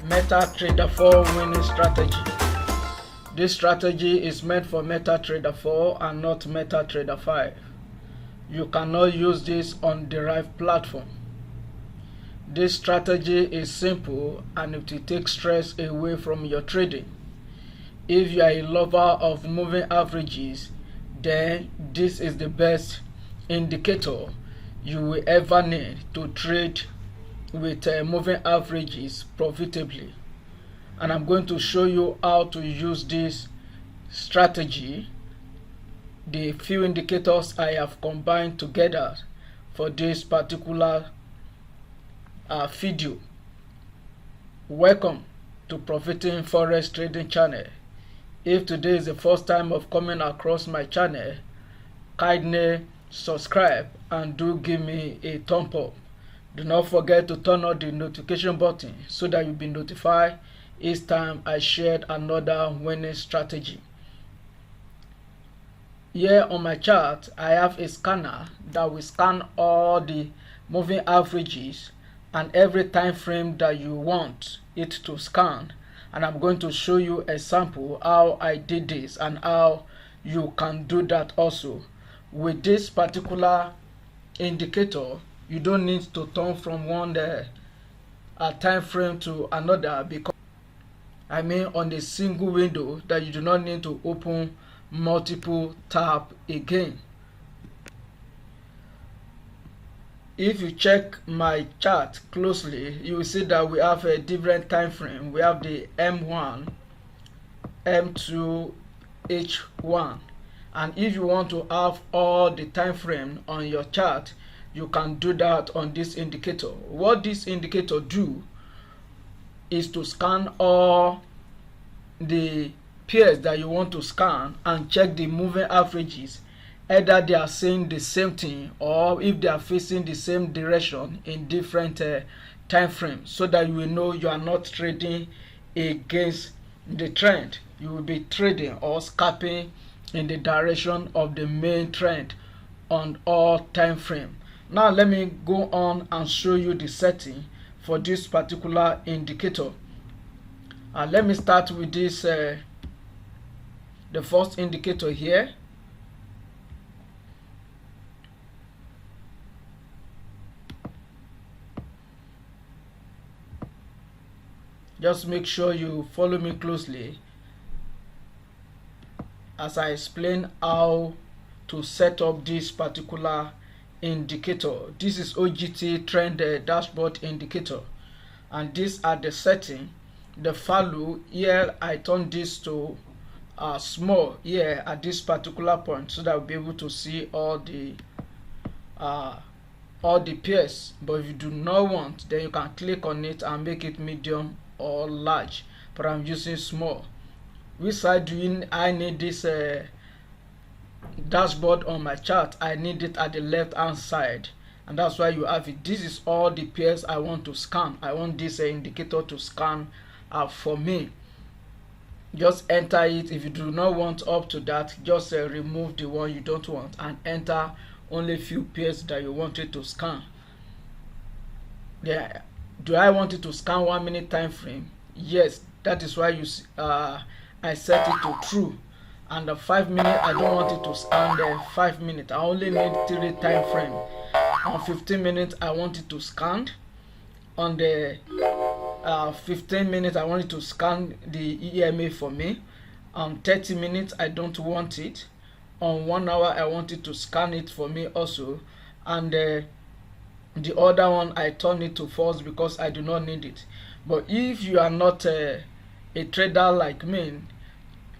MetaTrader 4 winning strategy. This strategy is meant for MetaTrader 4 and not MetaTrader 5. You cannot use this on derived platform. This strategy is simple and it will take stress away from your trading. If you are a lover of moving averages, then this is the best indicator you will ever need to trade with moving averages profitably. And I'm going to show you how to use this strategy, the few indicators I have combined together for this particular video. Welcome to Profiting Forex Trading channel. If today is the first time of coming across my channel, kindly subscribe and do give me a thumb up. Do not forget to turn on the notification button so that you'll be notified each time I shared another winning strategy. Here on my chart, I have a scanner that will scan all the moving averages and every time frame that you want it to scan, and I'm going to show you a sample how I did this and how you can do that also. With this particular indicator, you don't need to turn from one time frame to another, because on a single window that you do not need to open multiple tab again. If you check my chart closely, you will see that we have a different time frame. We have the M1, M2, H1, and if you want to have all the time frame on your chart, you can do that on this indicator. What this indicator do is to scan all the pairs that you want to scan and check the moving averages, either they are saying the same thing or if they are facing the same direction in different time frames, so that you will know you are not trading against the trend. You will be trading or scalping in the direction of the main trend on all time frame. Now let me go on and show you the setting for this particular indicator. Let me start with this the first indicator here. Just make sure you follow me closely as I explain how to set up this particular indicator. This is OGT trend dashboard indicator, and these are the setting. The value here, I turn this to small here at this particular point so that I'll be able to see all the pairs. But if you do not want, then you can click on it and make it medium or large, but I'm using small. Which side do I need this dashboard on my chart? I need it at the left hand side, and that's why you have it. This is all the pairs I want to scan. I want this indicator to scan for me. Just enter it. If you do not want up to that, just remove the one you don't want and enter only few pairs that you want it to scan. Yeah, do I want it to scan 1 minute time frame? Yes, that is why I set it to true. And the 5 minute, I don't want it to scan the 5 minutes. I only need 3 time frame. On 15 minutes, I want it to scan. On the 15 minutes, I want it to scan the EMA for me. On 30 minutes, I don't want it. On 1 hour, I want it to scan it for me also. And the other one, I turn it to false because I do not need it. But if you are not a trader like me,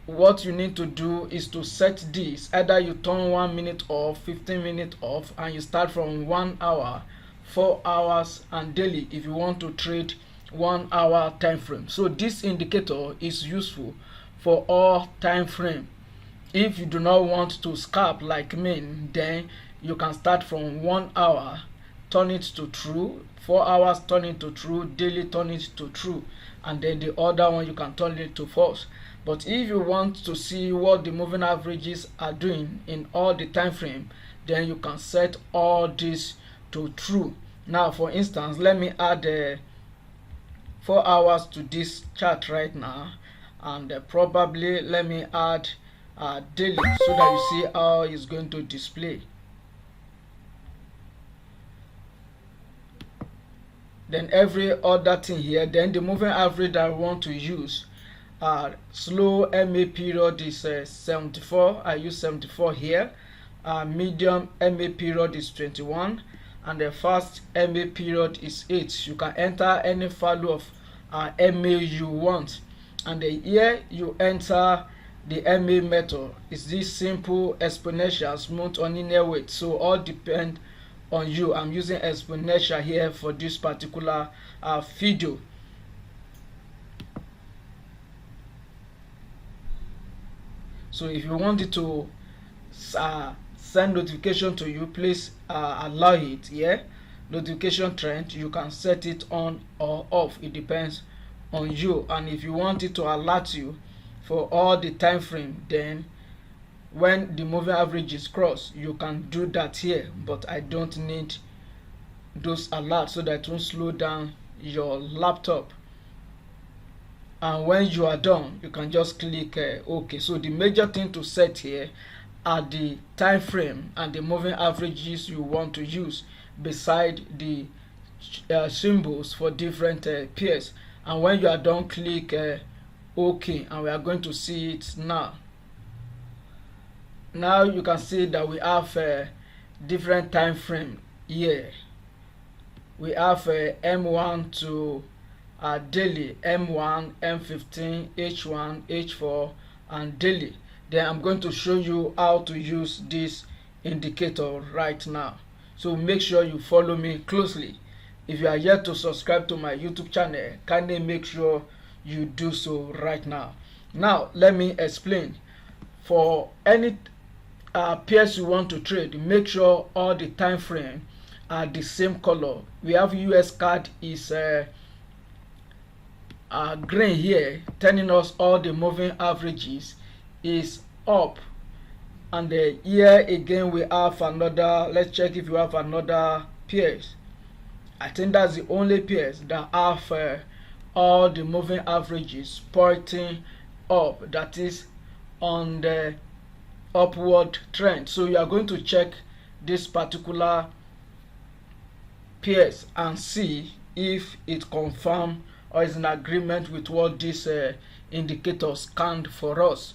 what you need to do is to set this. Either you turn 1 minute off, 15 minutes off, and you start from 1 hour, 4 hours, and daily if you want to trade 1 hour time frame. So this indicator is useful for all time frame. If you do not want to scalp like me, then you can start from 1 hour, turn it to true, 4 hours, turn it to true, daily, turn it to true, and then the other one you can turn it to false. But if you want to see what the moving averages are doing in all the time frame, then you can set all this to true. Now for instance, let me add 4 hours to this chart right now, and probably let me add daily so that you see how it's going to display. Then every other thing here, then the moving average that I want to use, slow MA period is 74. I use 74 here. Medium MA period is 21, and the fast MA period is 8. You can enter any value of MA you want, and here you enter the MA method. Is this simple, exponential, smooth, or linear weight? So all depend on you. I'm using exponential here for this particular video. So if you want it to send notification to you, please allow it here. Notification trend, you can set it on or off, it depends on you. And if you want it to alert you for all the time frame, then when the moving average is crossed, you can do that here, but I don't need those alerts so that it won't slow down your laptop. And when you are done, you can just click OK. So the major thing to set here are the time frame and the moving averages you want to use, beside the symbols for different pairs. And when you are done, click OK, and we are going to see it now. Now you can see that we have different time frame here. We have M1 to daily, M1, M15, H1, H4, and daily. Then I'm going to show you how to use this indicator right now. So make sure you follow me closely. If you are yet to subscribe to my YouTube channel, kindly make sure you do so right now. Now let me explain. For any pairs you want to trade, make sure all the time frame are the same color. We have US card is green here, telling us all the moving averages is up. And here again we have another. Let's check if you have another pairs. I think that's the only pairs that have all the moving averages pointing up, that is on the upward trend. So you are going to check this particular pairs and see if it confirms or is in agreement with what this indicator scanned for us.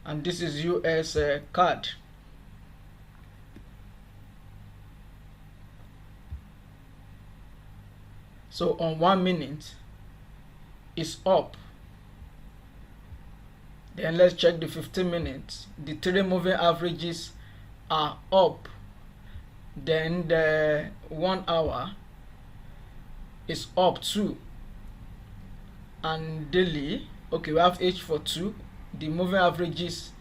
And this is US card. So on 1 minute is up. Then let's check the 15 minutes. The 3 moving averages are up. Then the 1 hour is up too. And daily, okay, we have H for 2. The moving averages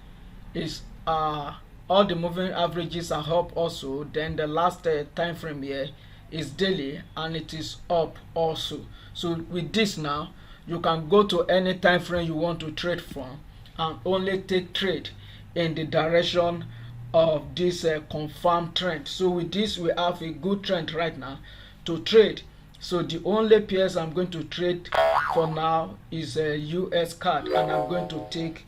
is all the moving averages are up also. Then the last time frame here is daily, and it is up also. So with this now, you can go to any time frame you want to trade from and only take trade in the direction of this confirmed trend. So with this, we have a good trend right now to trade. So the only pairs I'm going to trade for now is a US card, and I'm going to take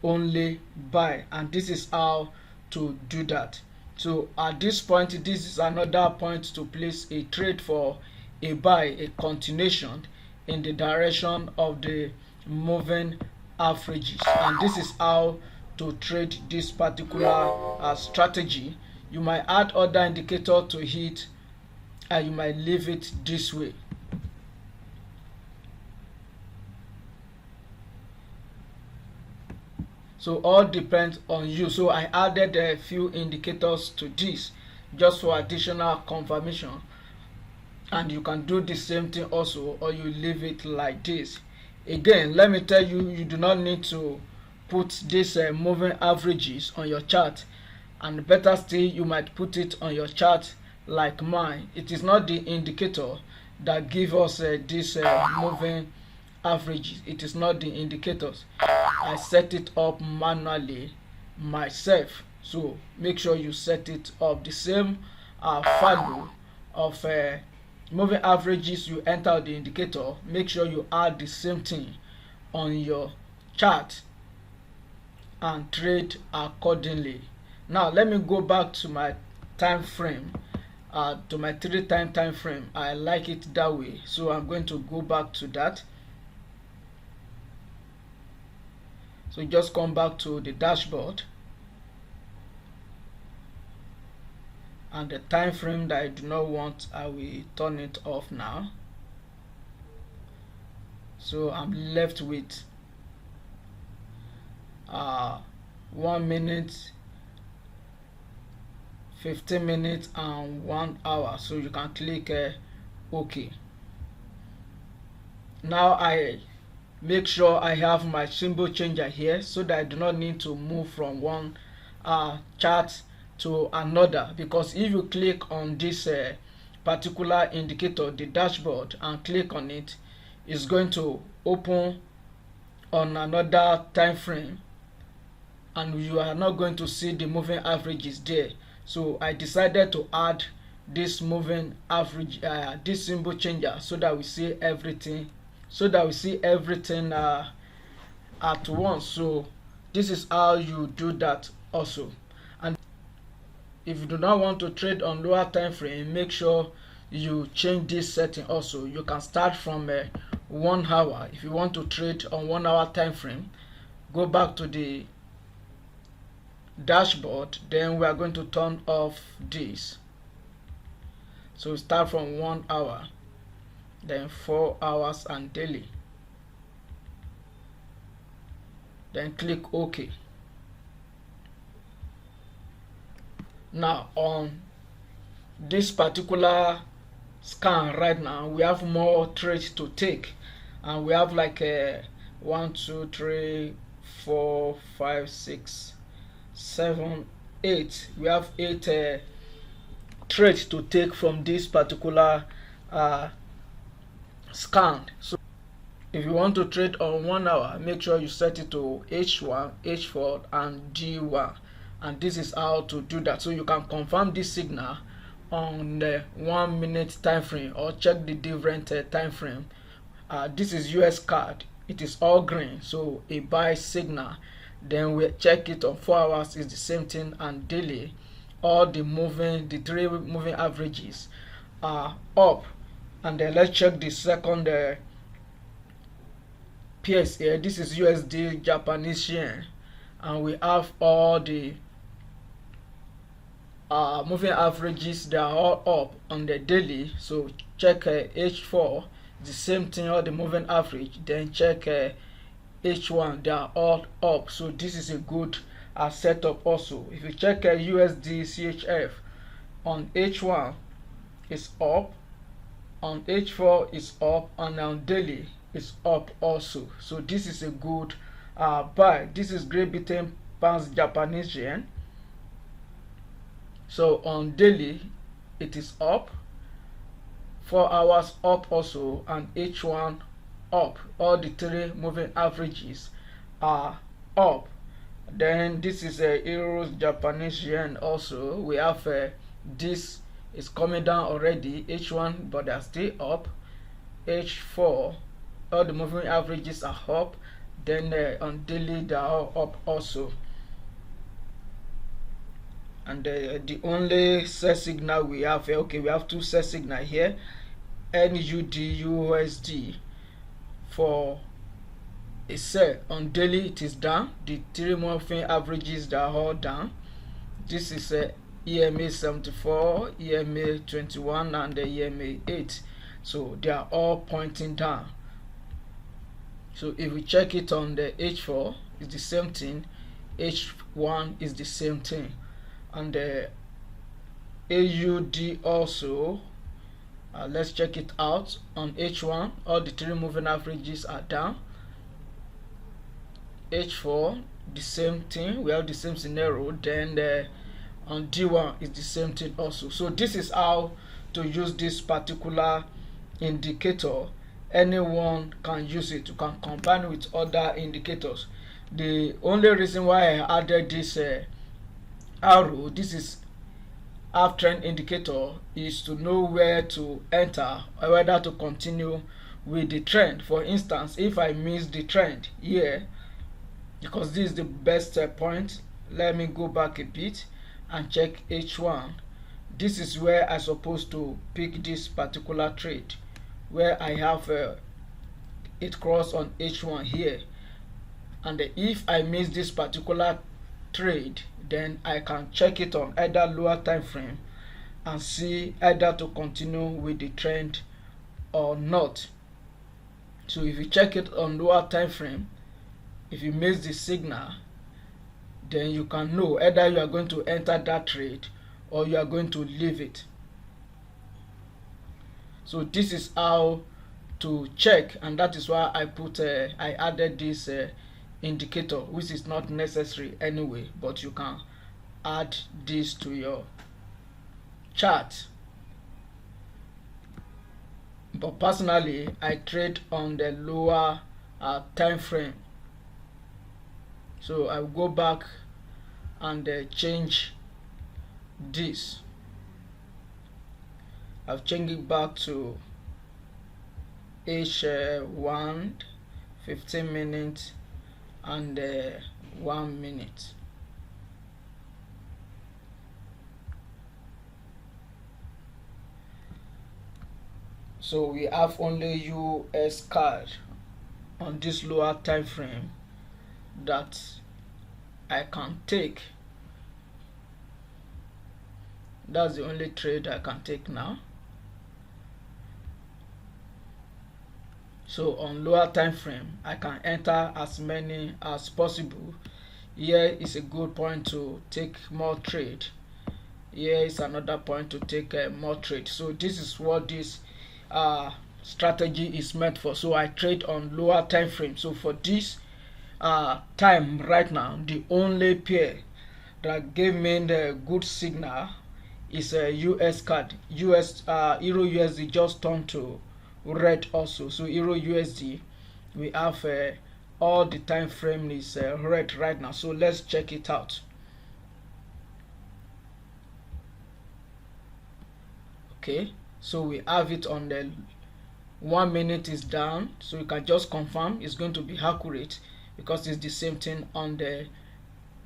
only buy, and this is how to do that. So at this point, this is another point to place a trade for a buy, a continuation in the direction of the moving averages. And this is how to trade this particular strategy. You might add other indicator to it, and you might leave it this way. So all depends on you. So I added a few indicators to this just for additional confirmation, and you can do the same thing also, or you leave it like this. Again, let me tell you, you do not need to put these moving averages on your chart, and better still, you might put it on your chart like mine. It is not the indicator that give us this moving averages. It is not the indicators. I set it up manually myself. So make sure you set it up the same value of moving averages you enter the indicator, make sure you add the same thing on your chart and trade accordingly. Now let me go back to my time frame, to my 3-time time frame. I like it that way, so I'm going to go back to that. So just come back to the dashboard, and the time frame that I do not want, I will turn it off now. So I'm left with 1 minute, 15 minutes and 1 hour. So you can click OK. Now I make sure I have my symbol changer here, so that I do not need to move from one chart to another, because if you click on this particular indicator, the dashboard, and click on it, it's going to open on another time frame, and you are not going to see the moving averages there. So I decided to add this moving average, this symbol changer, so that we see everything, at once. So this is how you do that also. And if you do not want to trade on lower time frame, make sure you change this setting also. You can start from 1 hour. If you want to trade on 1 hour time frame, go back to the dashboard, then we are going to turn off this. So start from 1 hour, then 4 hours and daily, then click OK. Now on this particular scan right now, we have more trades to take, and we have like 1 2 3 4 5 6 7 8. We have 8 trades to take from this particular scan. So if you want to trade on 1 hour, make sure you set it to H1, H4 and D1, and this is how to do that. So you can confirm this signal on the 1 minute time frame, or check the different time frame. This is US card, it is all green, so a buy signal. Then we check it on 4 hours, is the same thing, and daily, all the 3 moving averages are up. And then let's check the second pairs here. This is USD Japanese yen, and we have all the moving averages, they are all up on the daily. So check H4, the same thing, all the moving average. Then check H1, they are all up. So this is a good setup also. If you check USD CHF, on H1 is up, on H4 is up, and on daily is up also. So this is a good buy. This is Great Britain pounds Japanese yen. So on daily it is up, 4 hours up also, and H1 up. All the 3 moving averages are up. Then this is euros Japanese yen also. We have this is coming down already, H1, but they are still up. H4, all the moving averages are up. Then on daily they are all up also. And the only sell signal we have here, okay, we have 2 sell signal here, NUD USD for a sell. On daily it is down, the 3 moving averages, they are all down. This is EMA 74, EMA 21 and the EMA 8, so they are all pointing down. So if we check it on the H4, it's the same thing, H1 is the same thing, and the AUD also, let's check it out. On H1, all the 3 moving averages are down. H4, the same thing, we have the same scenario. Then on D1 is the same thing also. So this is how to use this particular indicator. Anyone can use it. You can combine with other indicators. The only reason why I added this arrow, this is uptrend indicator is to know where to enter or whether to continue with the trend. For instance, if I miss the trend here, because this is the best point, let me go back a bit and check H1. This is where I'm supposed to pick this particular trade, where I have it cross on H1 here, and if I miss this particular trade, then I can check it on either lower time frame and see either to continue with the trend or not. So if you check it on lower time frame, if you miss the signal, then you can know either you are going to enter that trade or you are going to leave it. So this is how to check, and that is why I added this indicator, which is not necessary anyway, but you can add this to your chart. But personally, I trade on the lower time frame. So I'll go back and change this. I'll change it back to H1, 15 minutes and 1 minute. So we have only US card on this lower time frame that I can take. That's the only trade I can take now. So on lower time frame, I can enter as many as possible. Here is a good point to take more trade. Here is another point to take more trade. So this is what this strategy is meant for. So I trade on lower time frame. So for this time right now, the only pair that gave me the good signal is a US card. Euro USD just turned to red also. So Euro USD, we have all the time frame is red right now. So let's check it out. Okay, so we have it on the 1 minute is down, so you can just confirm it's going to be accurate because it's the same thing on the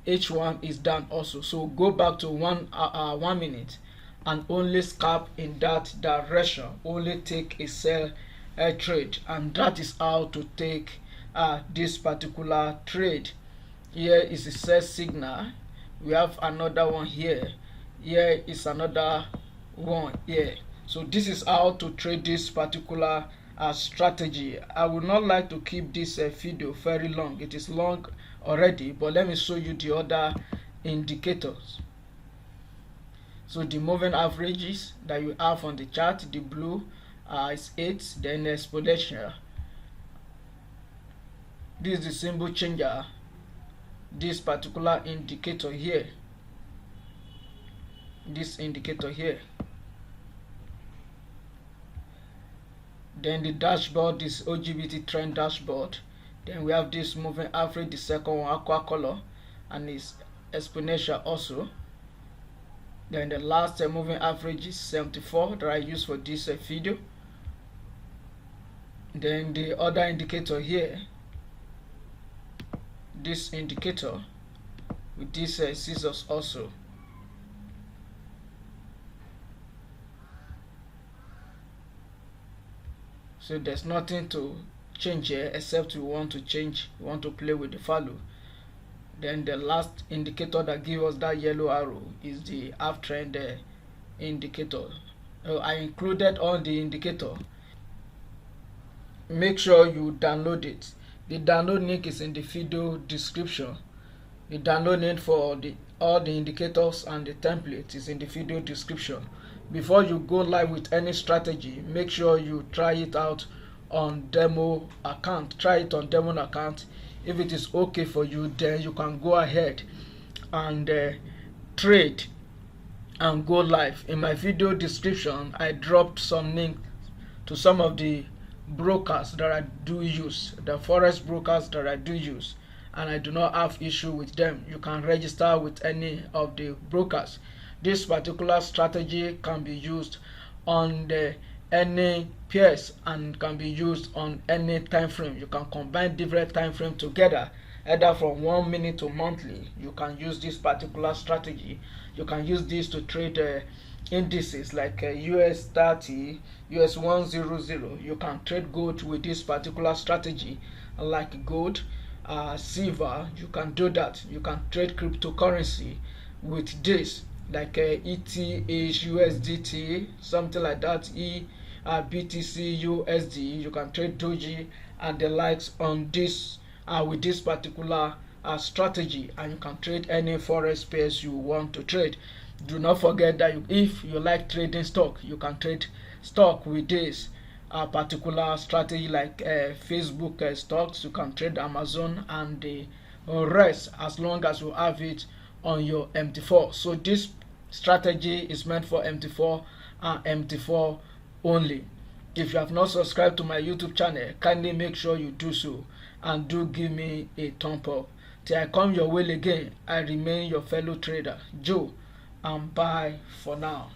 H1 is down also. So go back to 1 minute and only scalp in that direction, only take a sell trade, and that is how to take this particular trade. Here is a sell signal. We have another one here. Here is another one here. So this is how to trade this particular strategy. I would not like to keep this video very long. It is long already, but let me show you the other indicators. So the moving averages that you have on the chart, the blue is 8, then exponential. This is the symbol changer, this particular indicator here, this indicator here. Then the dashboard is OGBT trend dashboard. Then we have this moving average, the second one, aqua color, and it's exponential also. Then the last moving average is 74 that I use for this video. Then the other indicator here, this indicator with these scissors also. So there's nothing to change here except you want to change, you want to play with the value. Then the last indicator that gives us that yellow arrow is the uptrend indicator. I included all the indicator. Make sure you download it. The download link is in the video description. The download link for all the indicators and the template is in the video description. Before you go live with any strategy, make sure you try it out on demo account. Try it on demo account. If it is okay for you, then you can go ahead and trade and go live. In my video description, I dropped some links to some of the brokers that I do use, the Forex brokers that I do use, and I do not have issue with them. You can register with any of the brokers. This particular strategy can be used on any pairs and can be used on any time frame. You can combine different time frame together, either from 1 minute to monthly. You can use this particular strategy. You can use this to trade indices like US 30, US 100. You can trade gold with this particular strategy, like gold, silver. You can do that. You can trade cryptocurrency with this, like ETH, USDT, something like that, BTC, USD. You can trade Doji and the likes on this with this particular strategy, and you can trade any forex pairs you want to trade. Do not forget that if you like trading stock, you can trade stock with this particular strategy, like Facebook stocks. You can trade Amazon and the rest, as long as you have it on your MT4. So this strategy is meant for MT4 and MT4 only. If you have not subscribed to my YouTube channel, kindly make sure you do so, and do give me a thumb up. Till I come your way again, I remain your fellow trader, Joe, and bye for now.